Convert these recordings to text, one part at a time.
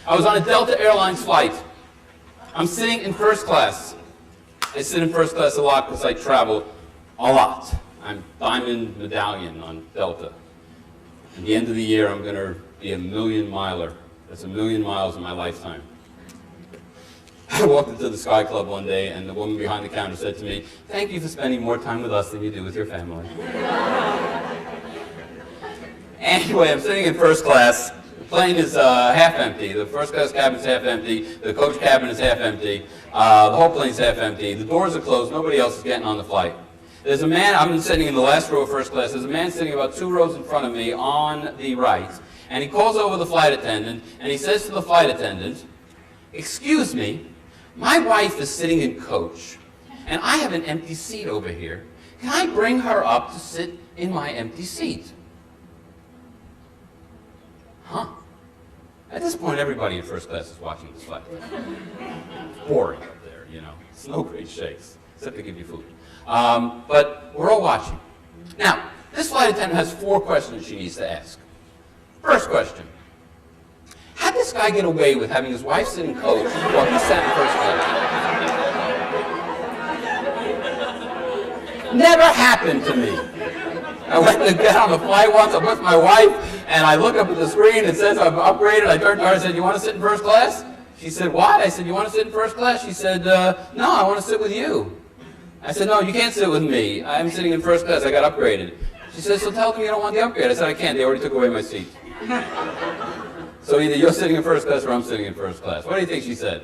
I was on a Delta Airlines flight. I'm sitting in first class. I sit in first class a lot because I travel a lot. I'm Diamond Medallion on Delta. At the end of the year, I'm going to be a million miler. That's 1,000,000 miles in my lifetime. I walked into the Sky Club one day, and the woman behind the counter said to me, "Thank you for spending more time with us than you do with your family." Anyway, I'm sitting in first class. The plane is half empty. The first class cabin is half empty. The coach cabin is half empty. The whole plane's half empty. The doors are closed. Nobody else is getting on the flight. There's a man, I'm sitting in the last row of first class. There's a man sitting about 2 rows in front of me on the right. And he calls over the flight attendant, and he says to the flight attendant, "Excuse me, my wife is sitting in coach, and I have an empty seat over here. Can I bring her up to sit in my empty seat?" Huh? At this point, everybody in first class is watching this flight. It's boring up there, you know. It's no great shakes, except they give you food. But we're all watching. Now, this flight attendant has 4 questions she needs to ask. First question. How'd this guy get away with having his wife sit in coach while he sat in first class? Never happened to me. I went to get on the flight once, I'm with my wife, and I look up at the screen, it says I'm upgraded. I turned to her and said, "You want to sit in first class?" She said, "What?" I said, "You want to sit in first class?" She said, "No, I want to sit with you." I said, "No, you can't sit with me. I'm sitting in first class. I got upgraded." She said, "So tell them you don't want the upgrade." I said, "I can't. They already took away my seat." So either you're sitting in first class or I'm sitting in first class. What do you think she said?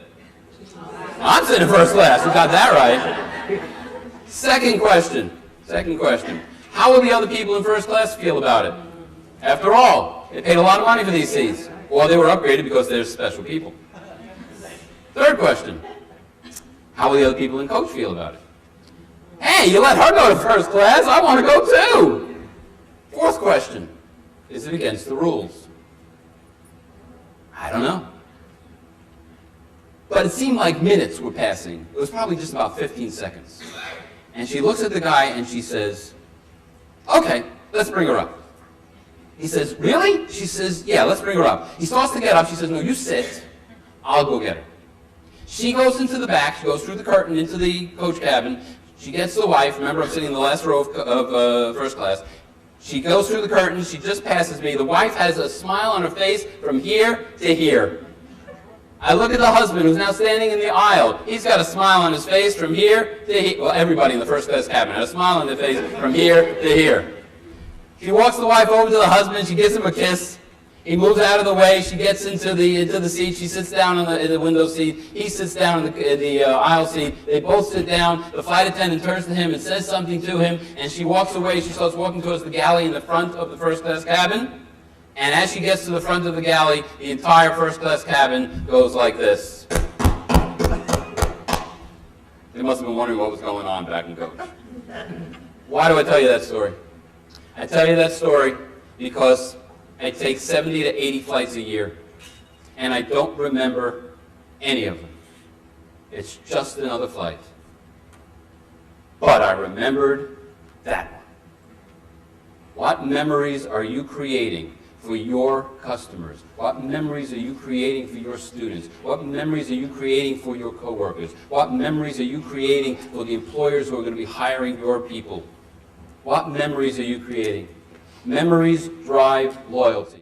I'm sitting in first class. You got that right. Second question. How will the other people in first class feel about it? After all, they paid a lot of money for these seats. Or they were upgraded because they're special people. Third question. How will the other people in coach feel about it? Hey, you let her go to first class. I want to go too. Fourth question. Is it against the rules? I don't know. But it seemed like minutes were passing. It was probably just about 15 seconds. And she looks at the guy and she says, "Okay, let's bring her up." He says, "Really?" She says, "Yeah, let's bring her up." He starts to get up. She says, "No, you sit. I'll go get her." She goes into the back. She goes through the curtain into the coach cabin. She gets the wife. Remember, I'm sitting in the last row of first class. She goes through the curtain. She just passes me. The wife has a smile on her face from here to here. I look at the husband, who's now standing in the aisle. He's got a smile on his face from here to here. Well, everybody in the first class cabin had a smile on their face from here to here. She walks the wife over to the husband. She gives him a kiss. He moves out of the way. She gets into the seat. She sits down in the window seat. He sits down in the aisle seat. They both sit down. The flight attendant turns to him and says something to him, and she walks away. She starts walking towards the galley in the front of the first class cabin. And as she gets to the front of the galley, the entire first class cabin goes like this. They must have been wondering what was going on back in coach. Why do I tell you that story? I tell you that story because I take 70 to 80 flights a year, and I don't remember any of them. It's just another flight. But I remembered that one. What memories are you creating for your customers? What memories are you creating for your students? What memories are you creating for your coworkers? What memories are you creating for the employers who are going to be hiring your people? What memories are you creating? Memories drive loyalty.